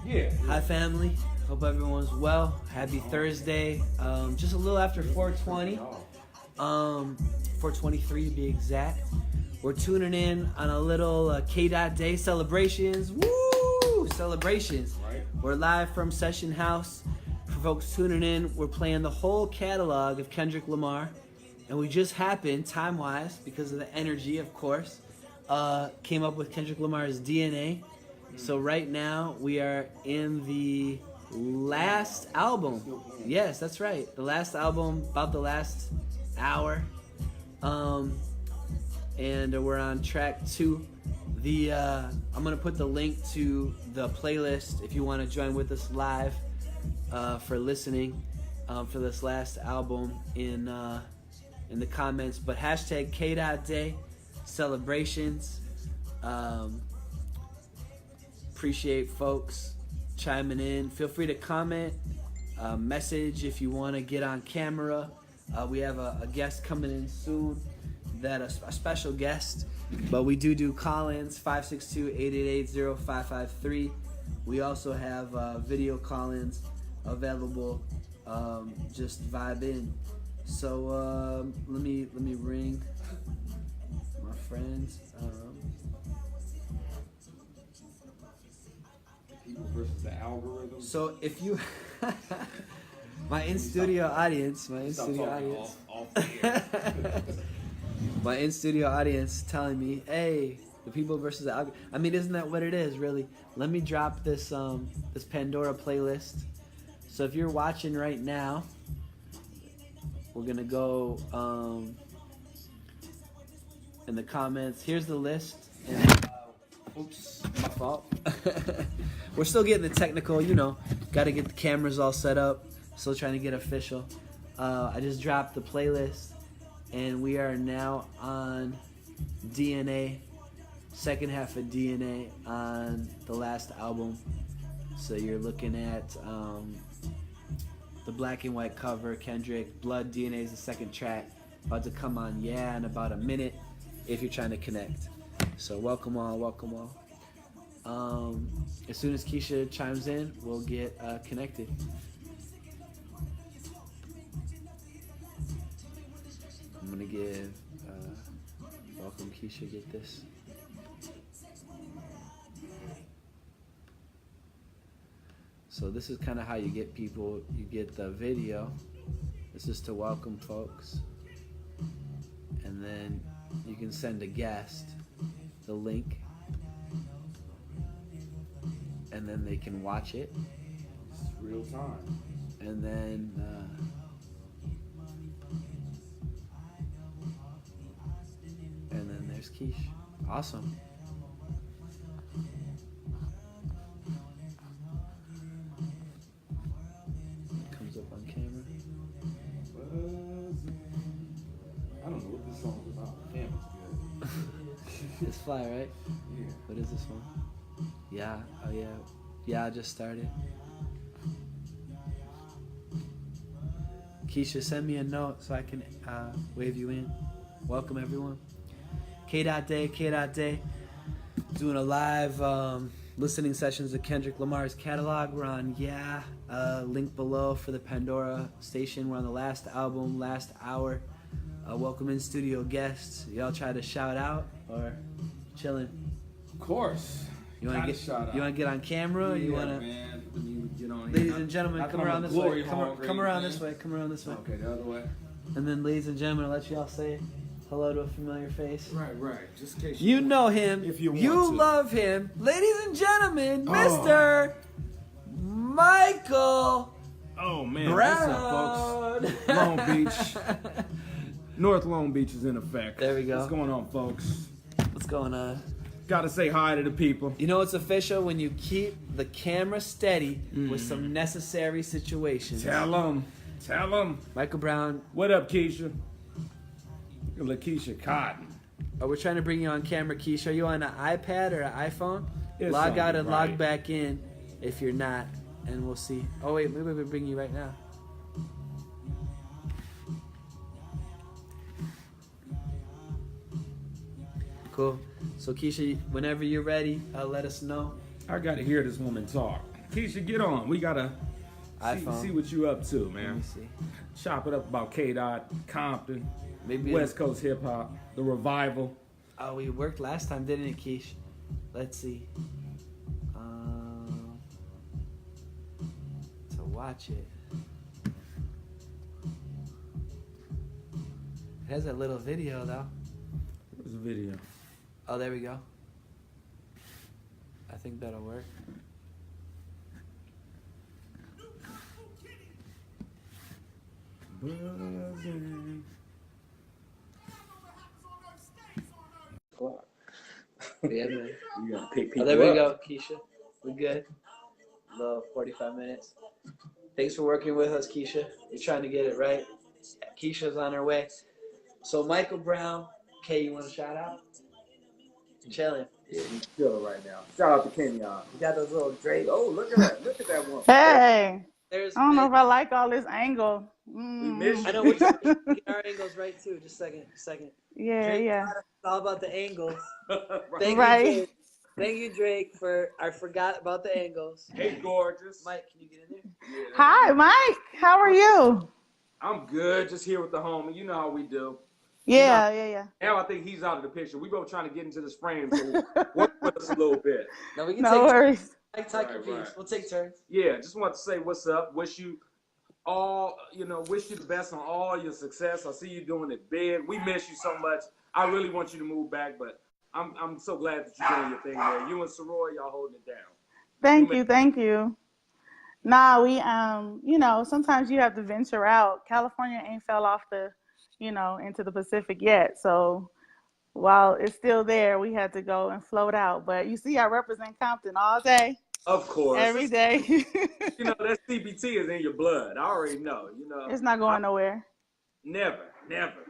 Yeah. Hi family, hope everyone's well. Happy Thursday. Just a little after 4:20, 4:23 to be exact. We're tuning in on a little K.Day celebrations. Woo! Celebrations. Right. We're live from Session House. For folks tuning in, we're playing the whole catalog of Kendrick Lamar. And we just happened, time-wise, because of the energy, of course, came up with Kendrick Lamar's DNA. So right now, we are in the last album. Yes, that's right. The last album, about the last hour. And we're on track 2. I'm going to put the link to the playlist if you want to join with us live for listening for this last album in the comments. But hashtag K.Day celebrations. Appreciate folks chiming in. Feel free to comment, message if you want to get on camera. We have a guest coming in soon, a special guest. But we do call-ins, 562-888-0553. We also have video call-ins available. Just vibe in. So let me ring my friends. People versus the algorithm. So if you, my in-studio audience, my in-studio audience telling me, hey, the people versus the algorithm. I mean, isn't that what it is, really? Let me drop this this Pandora playlist. So if you're watching right now, we're gonna go in the comments. Here's the list. And, oops, my fault. We're still getting the technical, got to get the cameras all set up. Still trying to get official. I just dropped the playlist, and we are now on DNA, second half of DNA on the last album. So you're looking at the black and white cover, Kendrick, Blood DNA is the second track. About to come on, in about a minute if you're trying to connect. So welcome all. As soon as Keisha chimes in, we'll get connected. I'm gonna give welcome Keisha. Get this. So this is kind of how you get people. You get the video. This is to welcome folks, and then you can send a guest the link. And then they can watch it. It's real time. And then there's Keish. Awesome. Comes up on camera. I don't know what this song's about. Damn, it's good. It's fly, right? Yeah. What is this one? Yeah, oh yeah. Yeah, I just started. Keisha, send me a note so I can wave you in. Welcome everyone. K.Day. Doing a live listening sessions of Kendrick Lamar's catalog. We're on link below for the Pandora station. We're on the last album, last hour. Welcome in studio guests. Y'all try to shout out or chilling? Of course. You want to get on camera? Or you want to? Man. Get on Ladies here. and gentlemen, come around this way. Come around this way. Come around this way. Okay, the other way. And then, ladies and gentlemen, I'll let y'all say hello to a familiar face. Right. Just in case You know him. If you want you to. love him. Ladies and gentlemen, Mr. Michael Oh man, Brown. what's up, folks? Long Beach. North Long Beach is in effect. There we go. What's going on, folks? What's going on? Gotta say hi to the people. You know it's official when you keep the camera steady with some necessary situations. Tell them. Michael Brown. What up, Keisha? Look at Lakeisha Cotton. Oh, we're trying to bring you on camera, Keisha. Are you on an iPad or an iPhone? It's log out and log right. back in if you're not, and we'll see. Oh, wait, maybe we'll bring you right now. Cool. So Keisha, whenever you're ready, let us know. I gotta hear this woman talk. Keisha, get on. We gotta iPhone. see what you up to, Let man. me see. Chop it up about K-Dot, Compton, Maybe West Coast hip hop, the revival. Oh, we worked last time, didn't it, Keish? Let's see. To watch it. It has a little video though. Where's the video? Oh, there we go. I think that'll work. Yeah, man. You gotta pick Oh, people there we up. go, Keisha. We good. Low 45 minutes. Thanks for working with us, Keisha. You're trying to get it right. Keisha's on her way. So Michael Brown, Kay, you want to shout out? Chilling. Yeah, he's chilling right now. Shout out to Kenyon. We got those little Drake. Oh, look at that! Look at that one. Hey, There's. I don't know if I like all this angle. We missed I know we're trying to get our angles right too. Just a second. Yeah, Drake, yeah. It's all about the angles. Right. Thank Right. you, Drake. Thank you, Drake, for I forgot about the angles. Hey, gorgeous. Mike, can you get in there? Yeah. Hi, Mike. How are you? I'm good. Just here with the homie. You know how we do. Yeah. Now I think he's out of the picture. We both trying to get into this frame, so work with us a little bit. No, we can No take worries. turns. Take your Right, piece. right. We'll take turns. Yeah, just want to say what's up. Wish you all, wish you the best on all your success. I see you doing it big. We miss you so much. I really want you to move back, but I'm so glad that you're doing your thing there. You and Soroy, y'all holding it down. Thank you. Nah, we sometimes you have to venture out. California ain't fell off the, into the Pacific yet. So while it's still there, we had to go and float out. But you see, I represent Compton all day, Of course. every day. That CBT is in your blood. I already know. It's not going nowhere. Never.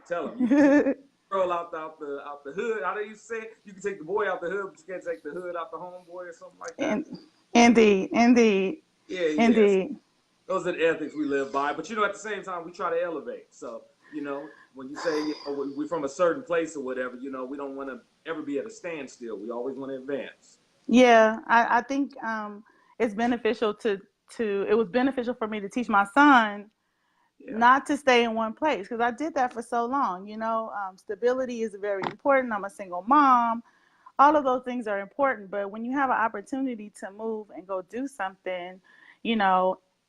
Tell them. Girl out the hood. How do you say it? You can take the boy out the hood, but you can't take the hood out the homeboy or something like that. Indeed. Yeah. Indeed. Those are the ethics we live by. But at the same time, we try to elevate. So, when you say we're from a certain place or whatever, we don't want to ever be at a standstill. We always want to advance. Yeah, I think it's beneficial it was beneficial for me to teach my son not to stay in one place, because I did that for so long. Stability is very important. I'm a single mom. All of those things are important. But when you have an opportunity to move and go do something,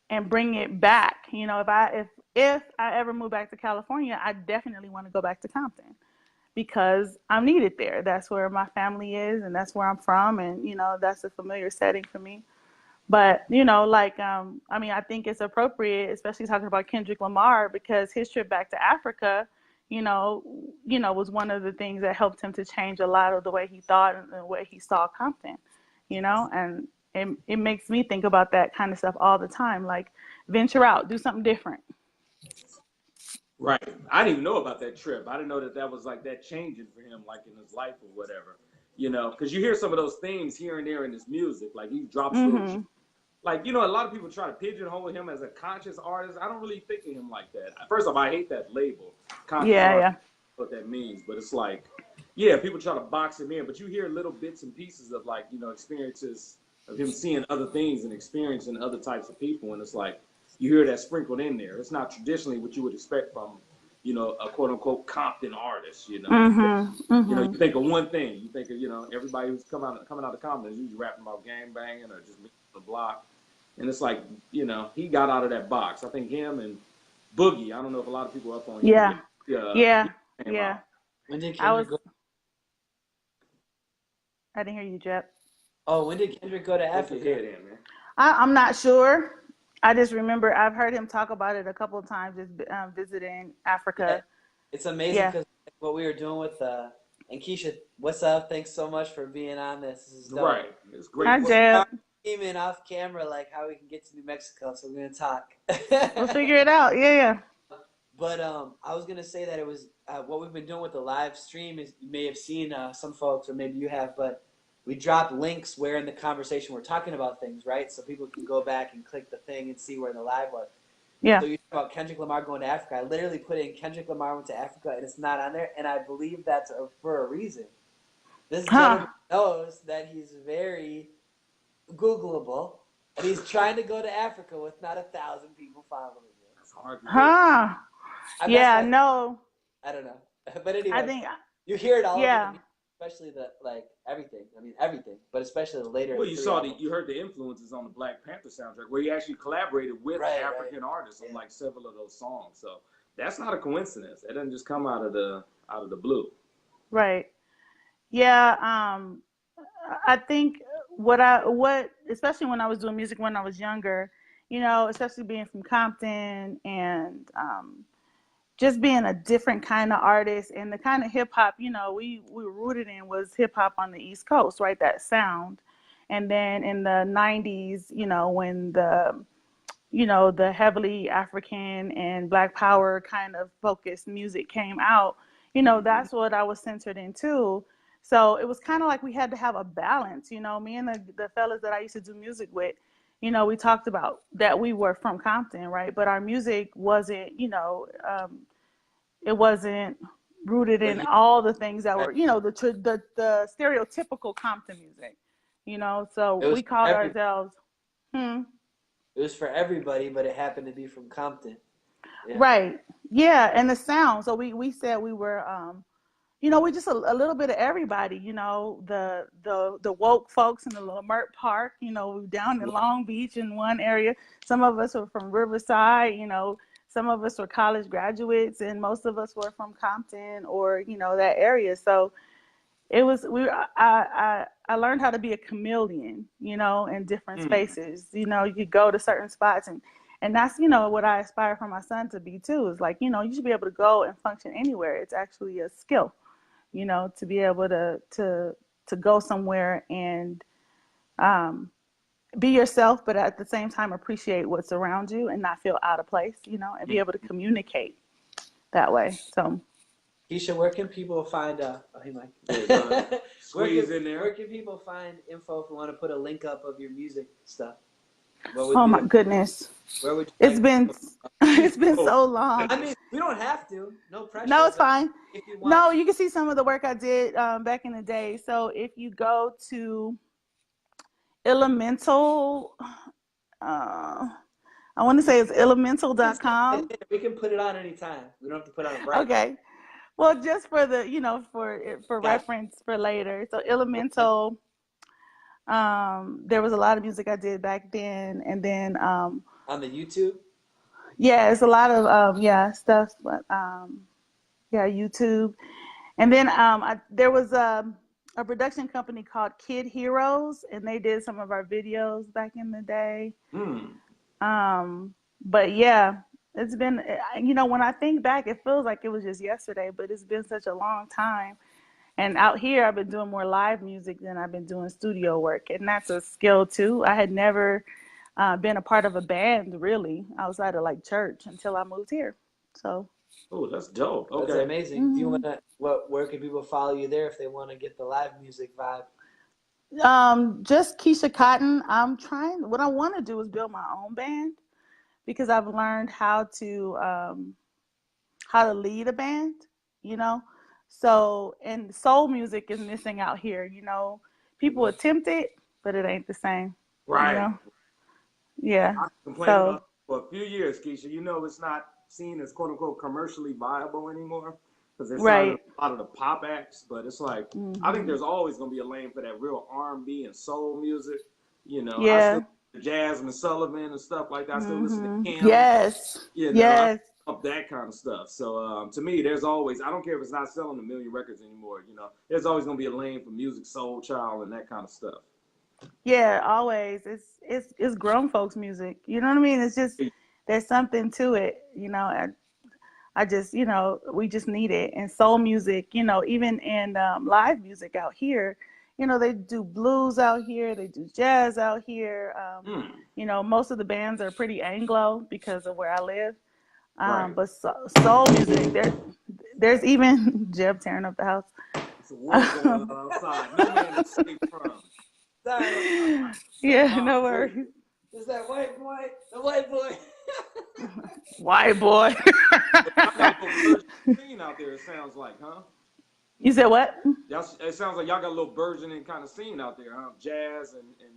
and bring it back, if I ever move back to California, I definitely want to go back to Compton, because I'm needed there. That's where my family is, and that's where I'm from, and that's a familiar setting for me. But I think it's appropriate, especially talking about Kendrick Lamar, because his trip back to Africa, was one of the things that helped him to change a lot of the way he thought and the way he saw Compton, and it makes me think about that kind of stuff all the time, like venture out, do something different. Right. I didn't even know about that trip. I didn't know that was like that changing for him, like in his life or whatever. Because you hear some of those themes here and there in his music, like he drops little. Like, a lot of people try to pigeonhole him as a conscious artist. I don't really think of him like that. First off, I hate that label. Conscious artist, what that means. But it's like, people try to box him in. But you hear little bits and pieces of, like, experiences of him seeing other things and experiencing other types of people. And it's like, you hear that sprinkled in there. It's not traditionally what you would expect from, a quote-unquote Compton artist, You think of one thing. You think of, everybody who's coming out of Compton is usually rapping about gang banging or just the block. And it's like, he got out of that box. I think him and Boogie, I don't know if a lot of people are up on him. Yeah. When did Kendrick go? I didn't hear you, Jep. Oh, when did Kendrick go to Africa? Head in, man. I'm not sure. I just remember I've heard him talk about it a couple of times, just visiting Africa. Yeah. It's amazing because what we were doing with and Keisha, what's up? Thanks so much for being on this. This is dope. Right. It's great. Hi, Jep. Even off camera, like how we can get to New Mexico, so we're gonna talk. We'll figure it out. Yeah. But I was gonna say that it was what we've been doing with the live stream is you may have seen some folks, or maybe you have, but we drop links where in the conversation we're talking about things, right? So people can go back and click the thing and see where the live was. Yeah. So you talk about Kendrick Lamar going to Africa. I literally put in Kendrick Lamar went to Africa, and it's not on there, and I believe that's for a reason. This gentleman knows that he's very Googleable, And he's trying to go to Africa with not 1,000 people following him. That's hard to do. Huh? Yeah, no. I don't know, but anyway, I think. you hear it all over Yeah. the music, especially the everything. I mean everything, but especially the later. Well, you heard the influences on the Black Panther soundtrack, where he actually collaborated with African artists on like several of those songs. So that's not a coincidence. That doesn't just come out of the blue. Right. Yeah. I think what especially when I was doing music when I was younger, you know, especially being from Compton and just being a different kind of artist and the kind of hip hop, you know, we were rooted in was hip hop on the East Coast, right? That sound. And then in the 90s, you know, when the heavily African and Black Power kind of focused music came out, you know, that's what I was centered into. So it was kind of like we had to have a balance, you know, me and the fellas that I used to do music with, you know, we talked about that we were from Compton, right? But our music wasn't, you know, it wasn't rooted in all the things that were, you know, the stereotypical Compton music, you know. So we called ourselves. It was for everybody, but it happened to be from Compton. Yeah. Right. Yeah, and the sound. So we said we were, you know, we just a little bit of everybody, you know, the woke folks in the Leimert Park, you know, down in Long Beach in one area. Some of us were from Riverside, you know, some of us were college graduates, and most of us were from Compton or, you know, that area. So it was, I learned how to be a chameleon, you know, in different spaces. You know, you could go to certain spots and that's, you know, what I aspire for my son to be too, is like, you know, you should be able to go and function anywhere. It's actually a skill, you know, to be able to go somewhere and be yourself, but at the same time appreciate what's around you and not feel out of place, you know, and be able to communicate that way. So Keisha, where can people find hey Mike. Squeeze in there. Where can people find info if we want to put a link up of your music stuff? Oh my goodness. Where would you it's been so long. I mean, we don't have to. No pressure. No, it's fine. If you want. No, you can see some of the work I did back in the day. So if you go to Elemental, I want to say it's elemental.com. We can put it on anytime. We don't have to put it on right. Okay. Well, just for the, you know, for reference for later. So Elemental, there was a lot of music I did back then, and then on the YouTube. Yeah, it's a lot of stuff, but YouTube, and then there was a production company called Kid Heroes, and they did some of our videos back in the day. But yeah, it's been, you know, when I think back, it feels like it was just yesterday, but it's been such a long time. And out here, I've been doing more live music than I've been doing studio work, and that's a skill too. I had never been a part of a band really outside of like church until I moved here. So. Oh, that's dope. Okay. That's amazing. Do you want to? Where can people follow you there if they want to get the live music vibe? Just Keisha Cotton. What I want to do is build my own band, because I've learned how to lead a band, you know. So, and soul music is missing out here, you know. People attempt it, but it ain't the same. Right. You know? Yeah. I complained about for a few years, Keisha. You know, it's not seen as quote unquote commercially viable anymore, because there's a lot of the pop acts. But it's like, I think there's always going to be a lane for that real R&B and soul music. You know, yeah. I still Jasmine Sullivan and stuff like that. I still listen to Kim. Yes. You know, yes. That kind of stuff. So to me, there's always, I don't care if it's not selling a million records anymore, you know, there's always going to be a lane for music, soul child, and that kind of stuff. Yeah, always. It's grown folks music. You know what I mean? It's just, there's something to it, you know. I just, you know, we just need it. And soul music, you know, even in live music out here, you know, they do blues out here, they do jazz out here. You know, most of the bands are pretty Anglo because of where I live. But soul music, there's even Jeb tearing up the house. It's a war going on outside. No man to escape from. Sorry. Yeah, no worries. Is that white boy? The white boy. White boy. Scene out there, it sounds like, huh? You said what? It sounds like y'all got a little burgeoning kind of scene out there, huh? Jazz and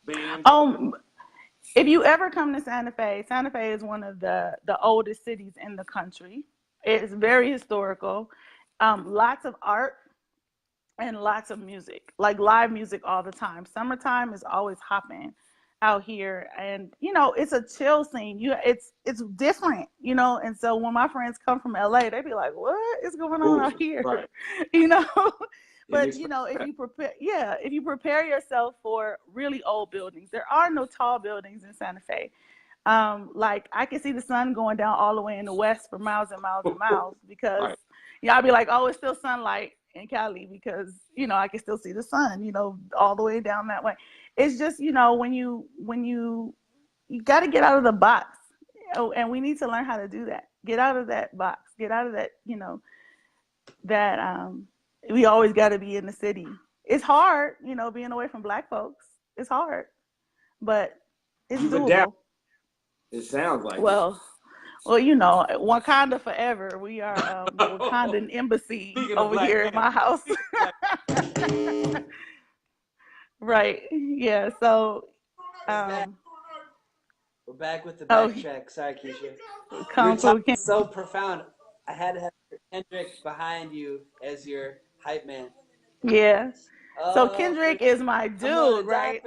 band. if you ever come to Santa Fe is one of the oldest cities in the country. It's very historical. Lots of art and lots of music, like live music all the time. Summertime is always hopping out here, and it's a chill scene. It's different, And so when my friends come from LA, they be like, "What is going on out here?" Right. you know. But It if you prepare yourself for really old buildings, there are no tall buildings in Santa Fe. Like I can see the sun going down all the way in the west for miles and miles and miles because Right. I'll be like, oh, it's still sunlight in Cali because I can still see the sun, all the way down that way. It's just when you got to get out of the box, and we need to learn how to do that. Get out of that box. Get out of that. That we always got to be in the city. It's hard, being away from Black folks. It's hard, but it's You've doable. adapted. It sounds like Well, Wakanda forever. We are the Wakandan embassy over here in my house. Right. Yeah. So we're back with the backtrack. Sorry, Keisha. You're so profound. I had to have Kendrick behind you as your hype man. Yeah. So Kendrick is my dude, right?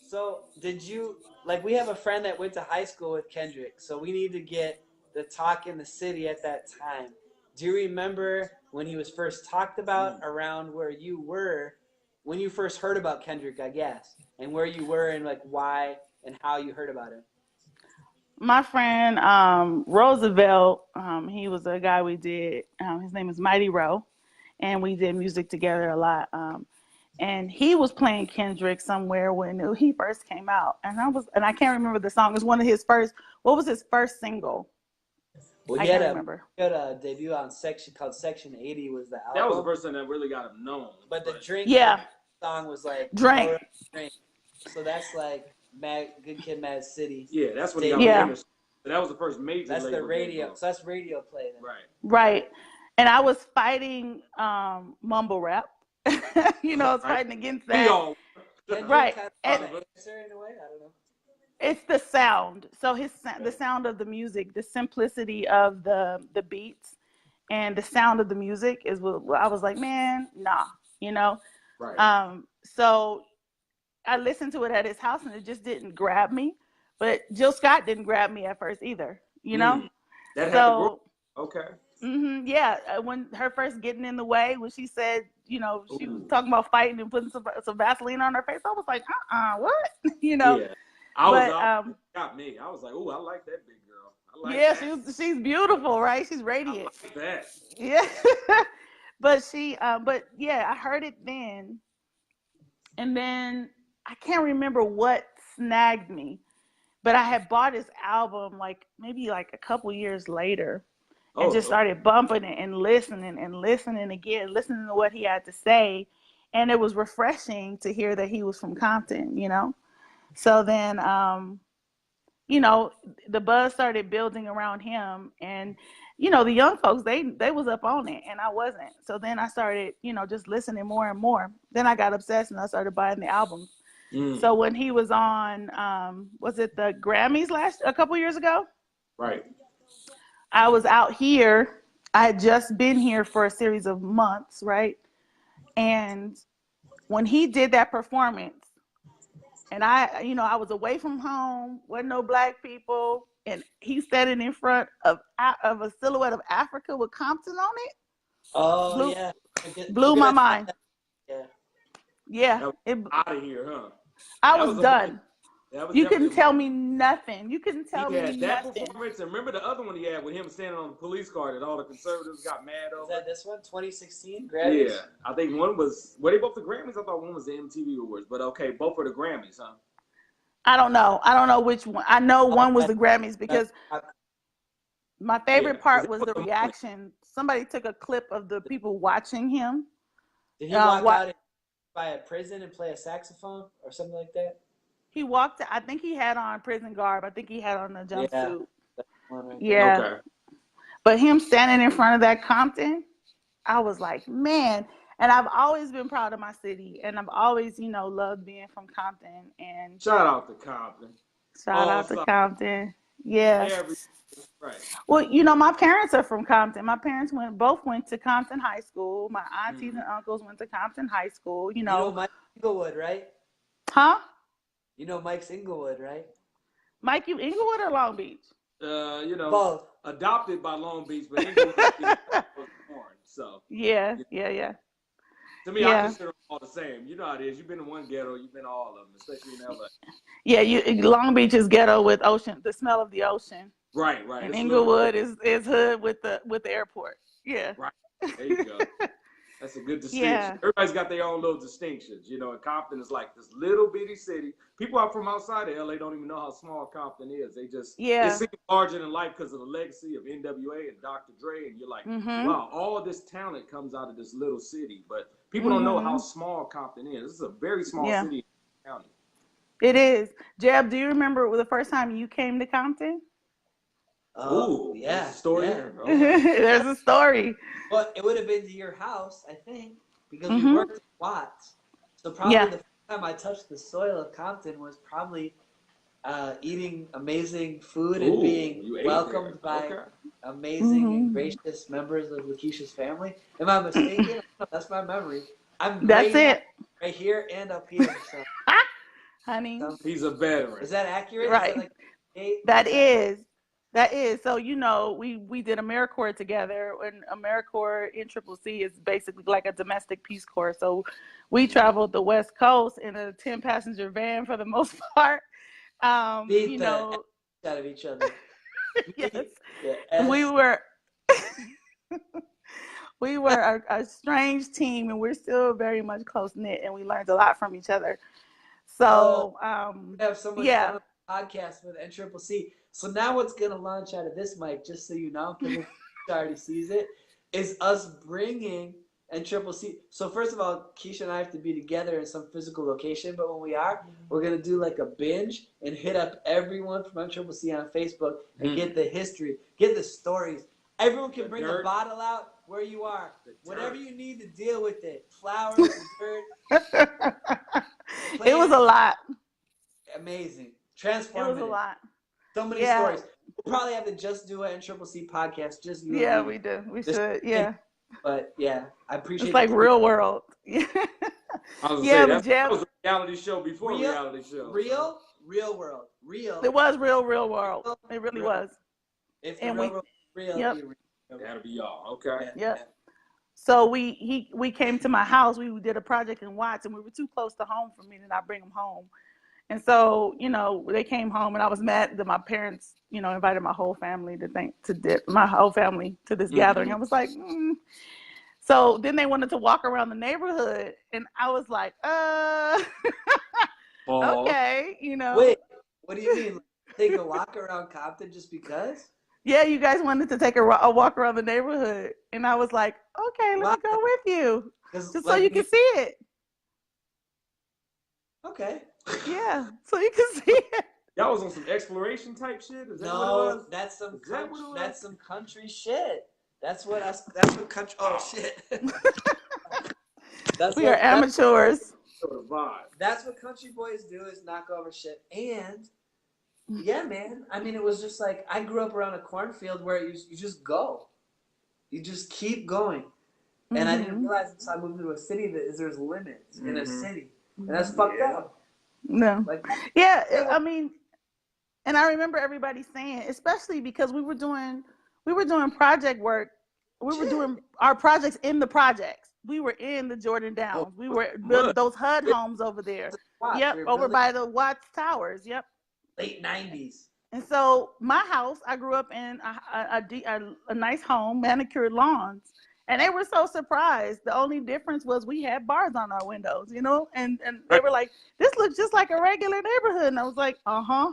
So did you, we have a friend that went to high school with Kendrick, so we need to get the talk in the city at that time. Do you remember when he was first talked about around where you were, when you first heard about Kendrick, I guess, and where you were and why and how you heard about him? My friend Roosevelt, he was a guy we did, his name is Mighty Rowe, and we did music together a lot. And he was playing Kendrick somewhere when he first came out, and I can't remember the song. It was one of his first. What was his first single? Well, he had a debut on called Section 80 was the album. That was the first thing that really got him known. But the Drink song was Drink. So that's Mad Good Kid, Mad City. Yeah, that's when he got famous. But that was the first major. That's the radio. So that's radio play then. Right. Right. And I was fighting mumble rap. I was fighting against that. Right. In a way, I don't know. It's the sound. So the sound of the music, the simplicity of the beats, and the sound of the music is what I was like, man, nah, Right. So I listened to it at his house, and it just didn't grab me. But Jill Scott didn't grab me at first either, That had to grow. Okay. Mm-hmm, yeah, when her first getting in the way, when she said, she was talking about fighting and putting some Vaseline on her face, I was like, what? Yeah. Got me. I was like, I like that big girl. She's beautiful, right? She's radiant. I like that. Yeah. But I heard it then. And then I can't remember what snagged me, but I had bought his album maybe a couple years later. And just started bumping it and listening again, listening to what he had to say. And it was refreshing to hear that he was from Compton, So then, the buzz started building around him. And, the young folks, they was up on it and I wasn't. So then I started, just listening more and more. Then I got obsessed and I started buying the albums. So when he was on, was it the Grammys a couple years ago? Right. I was out here. I had just been here for a series of months, right? And when he did that performance, and I was away from home, wasn't no Black people, and he standing in front of a silhouette of Africa with Compton on it. Oh, blew my mind. Yeah. Out of here, huh? I was done. You couldn't tell me nothing. You couldn't tell me nothing. That performance, and remember the other one he had with him standing on the police car that all the conservatives got mad over? Is that this one, 2016 Grammys? Yeah, I think one was, were they both the Grammys? I thought one was the MTV Awards, but okay, both were the Grammys, huh? I don't know which one. I know one was the Grammys because my favorite part was the reaction. Somebody took a clip of the people watching him. Did he walk out by a prison and play a saxophone or something like that? He walked. I think he had on prison garb. I think he had on a jumpsuit. Yeah. Okay. But him standing in front of that Compton, I was like, man. And I've always been proud of my city, and I've always, you know, loved being from Compton. And Shout out to Compton. shout All out to sides, Compton. Yeah. every right. Well, you know, my parents are from Compton. My parents both went to Compton High School. My aunties Mhm. and uncles went to Compton High School. You You know know, Mike Inglewood, right? huh? You know Mike's Inglewood, right? Mike, you Inglewood or Long Beach? You know, Both. adopted by Long Beach, but Inglewood was born. So Yeah, yeah. yeah, yeah, To me, I yeah, consider them all the same. You know how it is. You've been in one ghetto, you've been to all of them, especially in LA. yeah. Long Beach is ghetto with ocean, the smell of the ocean, Right, right. and It's a little Inglewood is hood with the airport. Yeah, right. There you go. That's a good distinction. yeah, Everybody's got their own little distinctions. You know, and Compton is like this little bitty city. People out from outside of LA don't even know how small Compton is. It yeah. seems larger than life because of the legacy of NWA and Dr. Dre. And you're like, Mhm, wow, all this talent comes out of this little city. But people don't know how mhm. small Compton is. This is a very small Yeah, city in the county. it is. Jeb, do you remember the first time you came to Compton? Ooh, Yeah, there's a story yeah. there. Okay. There's a story. But it would have been to your house, I think, because we Mhm. worked at Watts. So probably Yeah. the first time I touched the soil of Compton was probably eating amazing food and Ooh, being you ate welcomed there. by Okay. amazing and Mhm. gracious members of Lakeisha's family. Am I mistaken? No, that's my memory. I'm That's gray it, right here and up here. So, honey. He's a veteran. is that accurate? Is Right. that like 8? That is. That is. So, you know, we did AmeriCorps together, and AmeriCorps in Triple C is basically like a domestic Peace Corps. So we traveled the West Coast in a 10-passenger van for the most part. Beat You the know, out of each other. yes. The We S. were we were a strange team, and we're still very much close knit, and we learned a lot from each other. Oh, So, we have so much yeah. fun on the podcast with NCCC. So now what's going to launch out of this, Mike, just so you know, because already sees it, is us bringing NCCC. So first of all, Keisha and I have to be together in some physical location, but when we are, we're going to do like a binge and hit up everyone from NCCC on Facebook and get the history, get the stories. Everyone can bring the bottle out where you are. Whatever you need to deal with it. Flowers, dirt. It was a lot. Amazing. It was a Transformative. lot. So many Yeah. stories. We'll probably have to just do an NCCC podcast, just you Yeah, and me. we do. We This- should. Yeah. But yeah, I appreciate It's like the- real world. Yeah. I was Yeah, gonna but say, that Jeb, was a reality show before Real- reality show. real world. Real. it was real world. It really Real. was. If the And real we, world is real, yep. it'd be real. That'll be y'all. Okay. Yep. So we came to my house. We did a project in Watts, and we were too close to home for me to not bring them home. And so, you know, they came home, and I was mad that my parents, you know, invited my whole family my whole family to this gathering. I was like, So then they wanted to walk around the neighborhood, and I was like, okay, you know. Wait, what do you mean? Take a walk around Compton just because? Yeah, you guys wanted to take a walk around the neighborhood, and I was like, okay, let me go with you, just so you can see it. Okay. Yeah, so you can see it. Y'all was on some exploration type shit? Is that what it No, was? that's some Is that what it was? that's some country shit. That's what country. Oh shit. We are amateurs. Sort of vibe. That's what country boys do, is knock over shit. And yeah, man. I mean, it was just like, I grew up around a cornfield where you just go. You just keep going. And I didn't realize until I moved to a city that there's limits in a city. And that's fucked up. No. Like, Yeah, I mean, and I remember everybody saying, especially because we were doing project work. We were doing our projects in the projects. We were in the Jordan Downs. We were building those HUD homes over there. Yep, over by the Watts Towers. Yep. Late 90s. And so my house, I grew up in a nice home, manicured lawns. And they were so surprised. The only difference was we had bars on our windows, you know? And they were like, this looks just like a regular neighborhood. And I was like, uh-huh.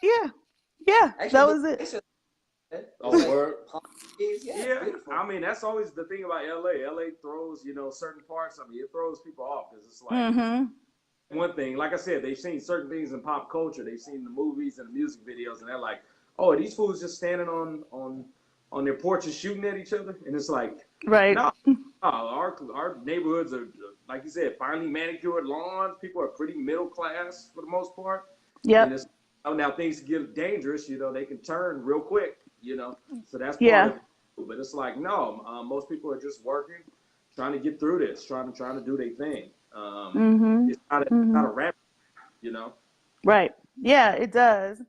Yeah. Yeah, Actually, that was it. Oh, word. Yeah, Yeah, I mean, that's always the thing about LA. LA throws, you know, certain parts. I mean, it throws people off because it's like one thing. Like I said, they've seen certain things in pop culture. They've seen the movies and the music videos, and they're like, "Oh, are these fools just standing on on their porches shooting at each other, and it's like, Right. no, our neighborhoods are, like you said, finely manicured lawns. People are pretty middle class for the most part, and Yep. it's now things get dangerous. They can turn real quick. So that's part Yeah. of it. But it's like, no, most people are just working, trying to get through this, trying to do their thing. Mhm. It's not Mhm. a rap. Right. Yeah, it does.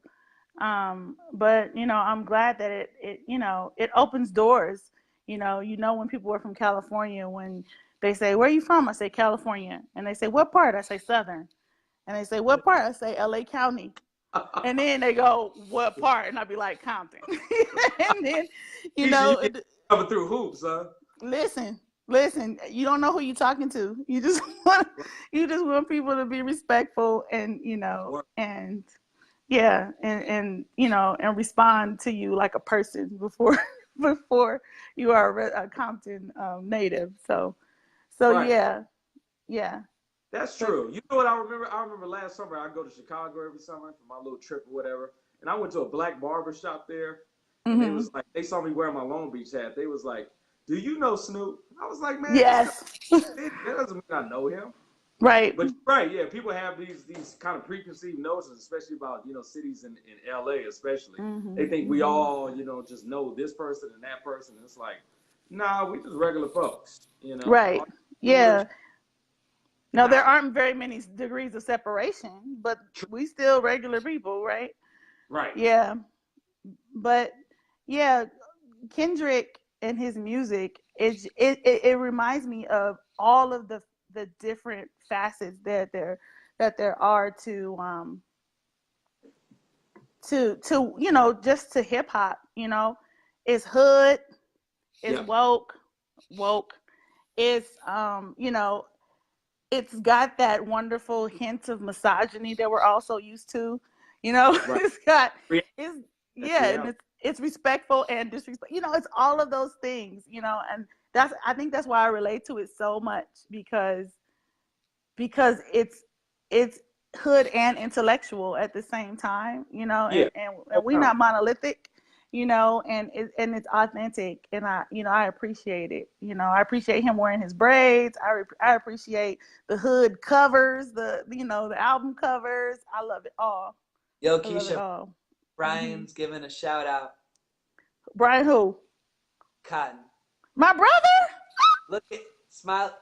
But I'm glad that it it opens doors. When people are from California, when they say, "Where are you from?" I say California, and they say, "What part?" I say Southern, and they say, "What part?" I say LA County, and then they go, "What part?" And I'd be like, "Compton," and then Keisha, you get covered through hoops, huh? listen, you don't know who you're talking to. You just want people to be respectful, and and yeah, and respond to you like a person before before you are a Compton native. So Right. yeah. That's true. You know what I remember? I remember last summer I go to Chicago every summer for my little trip or whatever, and I went to a black barber shop there, and they Mm-hmm. was like, they saw me wearing my Long Beach hat. They was like, "Do you know Snoop?" I was like, "Man, Yes. that doesn't mean I know him." Right. But right, yeah, people have these kind of preconceived notions, especially about cities in LA, especially. Mm-hmm. They think we all just know this person and that person. It's like, nah, we just regular folks. Right. Yeah. No, nah. there aren't very many degrees of separation, but we still regular people, right? Right. Yeah. But yeah, Kendrick and his music, it reminds me of all of the different facets that there are to just to hip hop. It's hood, it's Yep. woke, it's it's got that wonderful hint of misogyny that we're also used to. Right. It's Yeah. and it's respectful and disrespect. It's all of those things. And I think that's why I relate to it so much because it's hood and intellectual at the same time. Yeah. And we're not monolithic. And it's authentic, and I appreciate it. I appreciate him wearing his braids. I appreciate the hood covers, the album covers. I love it all. Yo, I love it Keisha, all. Brian's giving a shout out. Brian who? Cotton. My brother? Look at smile,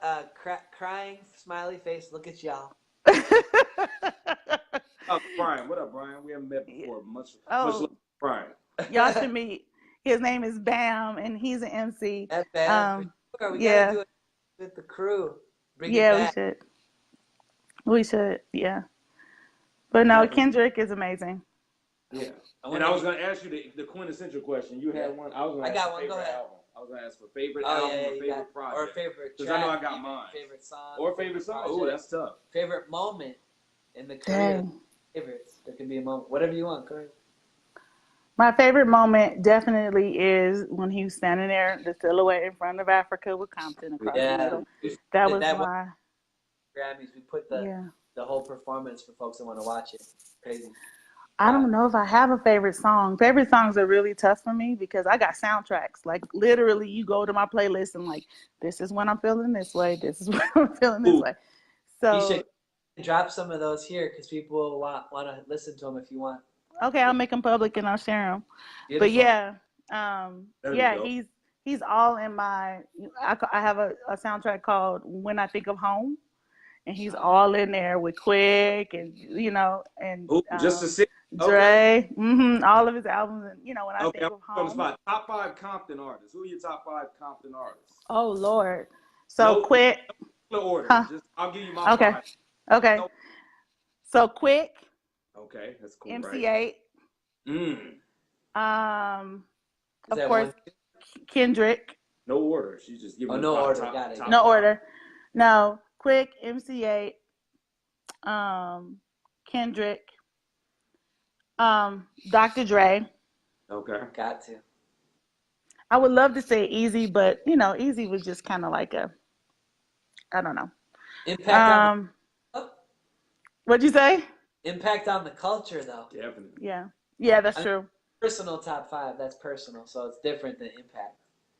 crying smiley face. Look at y'all. Oh, Brian, what up, Brian? We haven't met before. Much Oh, Brian. y'all should meet. His name is Bam, and he's an MC. That's bad. We Yeah. gotta do it with the crew. Bring it Yeah, back. we should. Yeah. But no, Definitely. Kendrick is amazing. Yeah. And I was going to ask you the quintessential question. You had one. I was going to ask for favorite album. I was going to ask for favorite album or favorite project. Or favorite Because track. I know I got mine. Favorite song. Or favorite song. Oh, that's tough. Favorite moment in the career. Dang. Favorites. There can be a moment. Whatever you want. Go ahead. My favorite moment definitely is when he was standing there, the silhouette in front of Africa with Compton across the middle. That was my Grammys. We put the whole performance for folks that want to watch it. Crazy. I don't know if I have a favorite song. Favorite songs are really tough for me because I got soundtracks. Like literally, you go to my playlist and like, this is when I'm feeling this way. This is when I'm feeling this way. So you should drop some of those here because people want to listen to them if you want. Okay, I'll make them public and I'll share them. Beautiful. But yeah, he's all in my. I have a soundtrack called When I Think of Home, and he's all in there with Quick and and just to see. Dre, all of his albums, and when I think of home. Spot. Top 5 Compton artists. Who are your top 5 Compton artists? Oh Lord, so Quick. No order. Huh? I'll give you my 5. Okay. So Quick. Okay, that's cool. MC8. Right? Of course, Kendrick. No order. She's just giving. No order. Got it. No order. No. Quick, MC8. Kendrick. Dr. Dre. Okay. Got to. I would love to say Easy, but Easy was just kind of like I don't know. Impact on what'd you say? Impact on the culture, though. Definitely. Yeah, that's true. personal top 5. That's personal, so it's different than impact.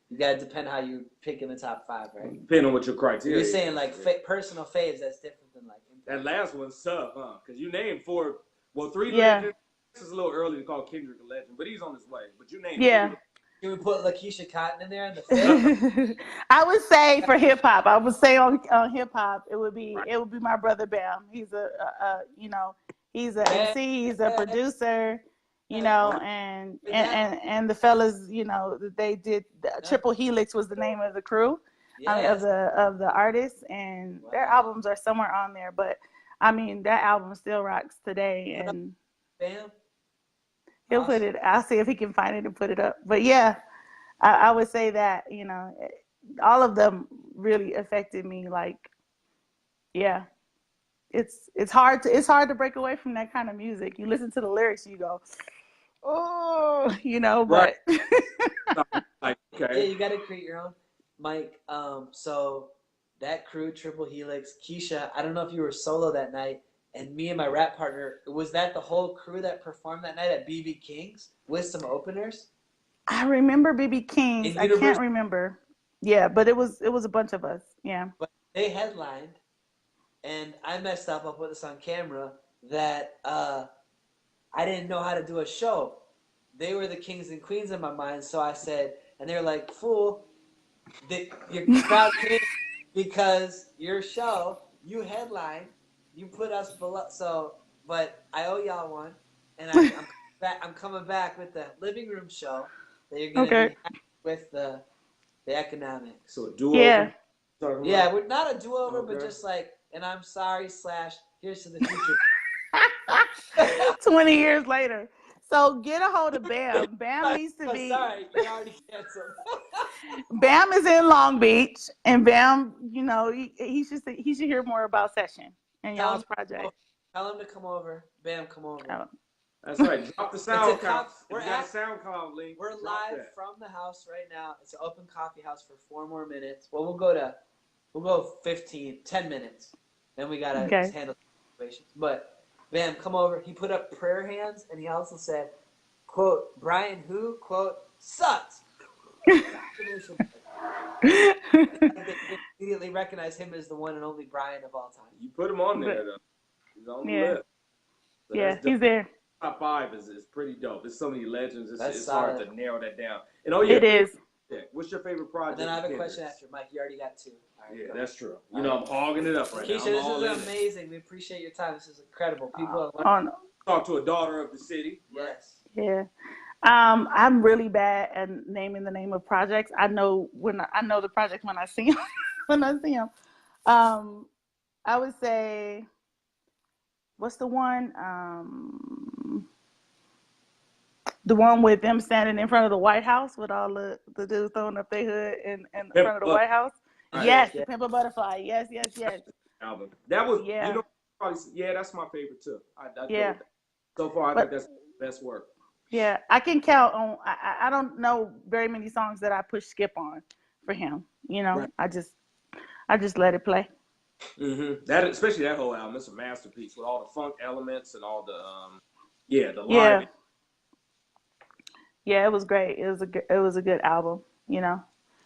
You gotta depend how you pick in the top 5, right? Depending on what your criteria. You're saying like personal faves. That's different than like impact. That last one's tough, huh? Because you named 4, well, 3 Yeah. legends. This is a little early to call Kendrick a legend, but he's on his way. But you named Yeah. 3. Can we put Lakeisha Cotton in there in the 5th? I would say for hip hop, I would say on hip hop, it would be my brother Bam. He's he's a MC, he's a producer, and the fellas, they did Triple Helix was the name of the crew, of the artists, and their albums are somewhere on there. But I mean, that album still rocks today, and Bam. he'll put it. I'll see if he can find it and put it up. But yeah, I would say that all of them really affected me. Like, yeah, it's hard to break away from that kind of music. You listen to the lyrics, you go, oh, but Like, Yeah, okay. you gotta create your own. Mike, so that crew, Triple Helix, Keisha, I don't know if you were solo that night, and me and my rap partner, was that the whole crew that performed that night at BB King's with some openers? I remember BB King's. In I can't remember. Yeah, but it was a bunch of us. Yeah. But they headlined, and I messed up. I'll put this on camera. That I didn't know how to do a show. They were the kings and queens in my mind, so I said, and they were like, "Fool, your crowd came because your show, you headline, you put us below." So, but I owe y'all one, and I'm coming back with the living room show that you're gonna be with the economics. So a duo. Yeah. Yeah, we're not a do-over, but Okay. just like, and I'm sorry / here's to the future. 20 years later. So get a hold of Bam. Bam needs to be. Sorry, you already canceled. Bam is in Long Beach, and Bam, he should hear more about Session and y'all's project. Tell him to come over. Bam, come over. Oh. That's right. Drop the sound count. We're If you got at- a sound count link. We're drop live that. from the house right now. It's an open coffee house for 4 more minutes. Well, we'll go 10 minutes. Then we gotta handle situations. But Bam, come over. He put up prayer hands, and he also said, quote, Brian who, quote, sucks. They immediately recognize him as the one and only Brian of all time. You put him on there, though. He's on the Yeah. list. So Yeah, that's he's there. top 5 is pretty dope. There's so many legends. That's It's hard solid. to narrow that down. And oh yeah, It is. yeah. What's your favorite And project? then I have a of question Kendrick's? after. Mike, you already got 2. All right, Yeah, go. that's true. You know, I'm hogging it up right Keisha, now. I'm all this in is it. amazing. We appreciate your time. This is incredible. People are Oh, no. Talk to a daughter of the city. Yes. Yeah. I'm really bad at naming the name of projects. I know the project when I see them. I would say, what's the one? The one with them standing in front of the White House with all the dudes throwing up their hood in front of the White House. Yes, Yeah. the Pimp a Butterfly. Yes. Album. That was Yeah. You know, probably, yeah, that's my favorite too. I Yeah. that. So far, I But- think that's the best work. Yeah, I can count on. I don't know very many songs that I push skip on for him. Right. I just let it play. Mm-hmm. That, especially that whole album, it's a masterpiece with all the funk elements and all the the live. Yeah. Yeah, it was great. It was a good album.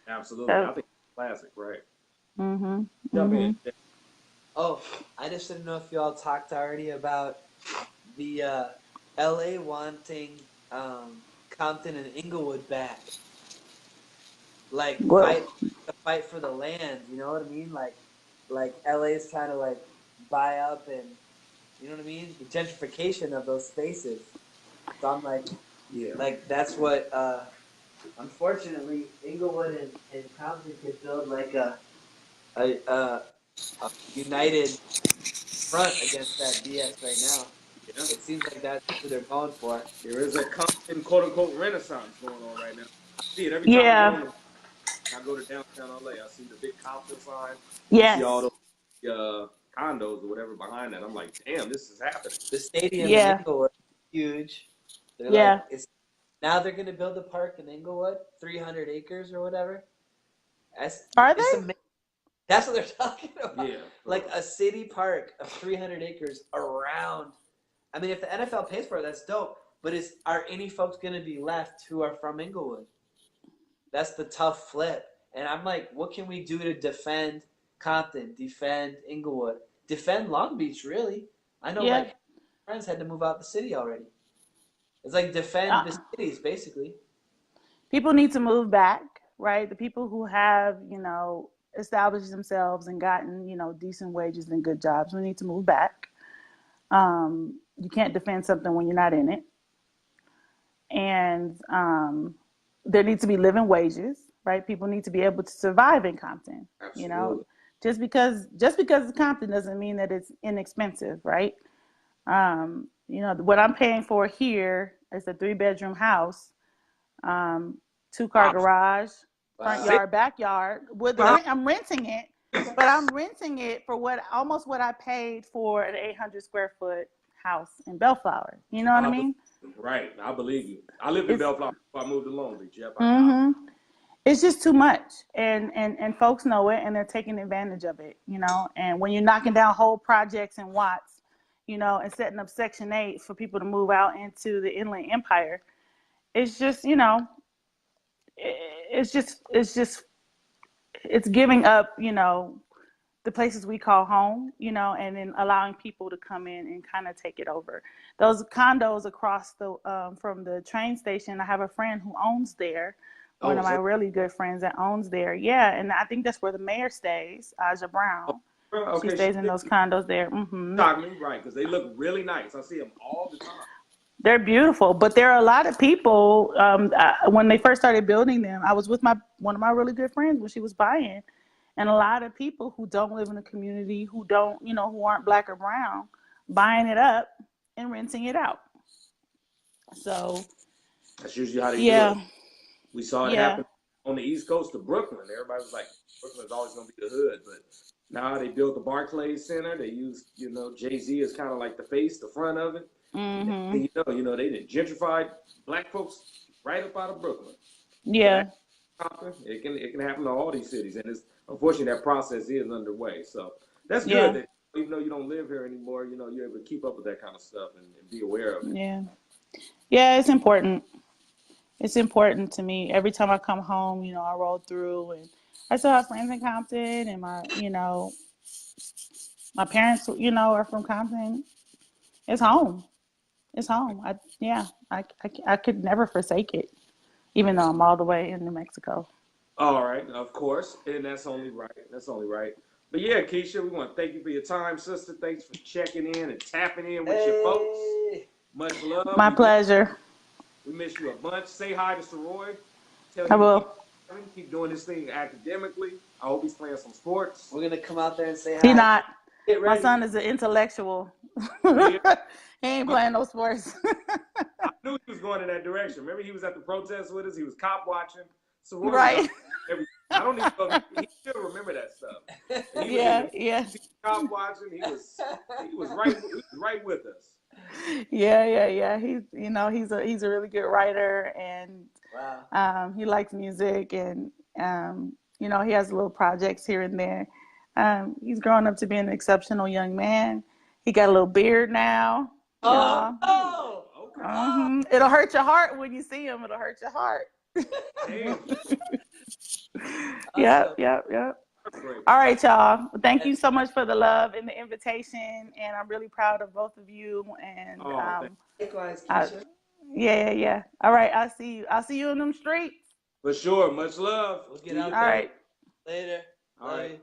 Absolutely. I think it's a classic, right? Mhm. Jump in. Oh, I just didn't know if y'all talked already about the LA wanting Compton and Inglewood back. Like What? fight for the land, you know what I mean? Like LA's trying to like buy up and you know what I mean? The gentrification of those spaces. So I'm like, Yeah. like that's what unfortunately Inglewood and Compton could build like a united front against that BS right now. Yeah. It seems like that's what they're going for. There is a constant quote unquote renaissance going on right now. I see it every time Yeah. I go to downtown LA. I see the big Compton sign. Yes. See all those condos or whatever behind that. I'm like, damn, this is happening. The stadium Yeah. in Inglewood is huge. They're Yeah. like, now they're going to build a park in Inglewood, 300 acres or whatever. Are it's they? amazing. That's what they're talking about. Yeah. Like a city park of 300 acres around. I mean, if the NFL pays for it, that's dope. But are any folks going to be left who are from Inglewood? That's the tough flip. And I'm like, what can we do to defend Compton, defend Inglewood, defend Long Beach, really? I know my friends had to move out the city already. It's like defend the cities, basically. People need to move back, right? The people who have, established themselves and gotten, decent wages and good jobs, we need to move back. You can't defend something when you're not in it. And there needs to be living wages, right? People need to be able to survive in Compton. Absolutely. Just because it's Compton doesn't mean that it's inexpensive, right? What I'm paying for here is a 3-bedroom house, 2-car garage, front yard, backyard. I'm renting it, but I'm renting it for almost what I paid for an 800 square foot house in Bellflower. You know what I mean? Right. I believe you. I lived in Bellflower before I moved to Long Beach. Yep. It's just too much, and folks know it, and they're taking advantage of it. And when you're knocking down whole projects in Watts, and setting up Section 8 for people to move out into the Inland Empire, it's just, it's giving up, the places we call home, and then allowing people to come in and kind of take it over. Those condos across from the train station, I have a friend who owns there. One of my really good friends that owns there. Yeah, and I think that's where the mayor stays, Aja Brown. Okay, she stays in those condos there. Right, because they look really nice. I see them all the time. They're beautiful, but there are a lot of people, when they first started building them, I was with one of my really good friends when she was buying, and a lot of people who don't live in the community, who aren't Black or brown, buying it up and renting it out. So that's usually how they do it. We saw it happen on the East Coast of Brooklyn. Everybody was like, Brooklyn's always going to be the hood. But now they built the Barclays Center. They used, Jay-Z as kind of like the face, the front of it. And they did gentrified Black folks right up out of Brooklyn. Yeah. It can happen to all these cities. And it's unfortunately that process is underway. So that's good that even though you don't live here anymore, you're able to keep up with that kind of stuff and be aware of it. Yeah. Yeah, it's important. It's important to me. Every time I come home, I roll through and I still have friends in Compton, and my parents, are from Compton. It's home. It's home. I could never forsake it, even though I'm all the way in New Mexico. All right, of course, and that's only right. But yeah, Keisha, we want to thank you for your time, sister. Thanks for checking in and tapping in with your folks. Much love. My pleasure. We miss you a bunch. Say hi to Soroy. I will. Keep doing this thing academically. I hope he's playing some sports. We're going to come out there and say hi. He's not. My son is an intellectual. He ain't playing no sports. I knew he was going in that direction. Remember, he was at the protest with us. He was cop watching. Soroy, right. I don't even know. He still remember that stuff. Yeah. Cop watching. He was right with us. Yeah. He's a really good writer, and he likes music, and he has little projects here and there. He's growing up to be an exceptional young man. He got a little beard now. Okay. It'll hurt your heart when you see him. It'll hurt your heart. Yep. All right, y'all. Thank you so much for the love and the invitation, and I'm really proud of both of you. And yeah. All right, I'll see you in them streets. For sure. Much love. We'll get out there. All right. Later. All right.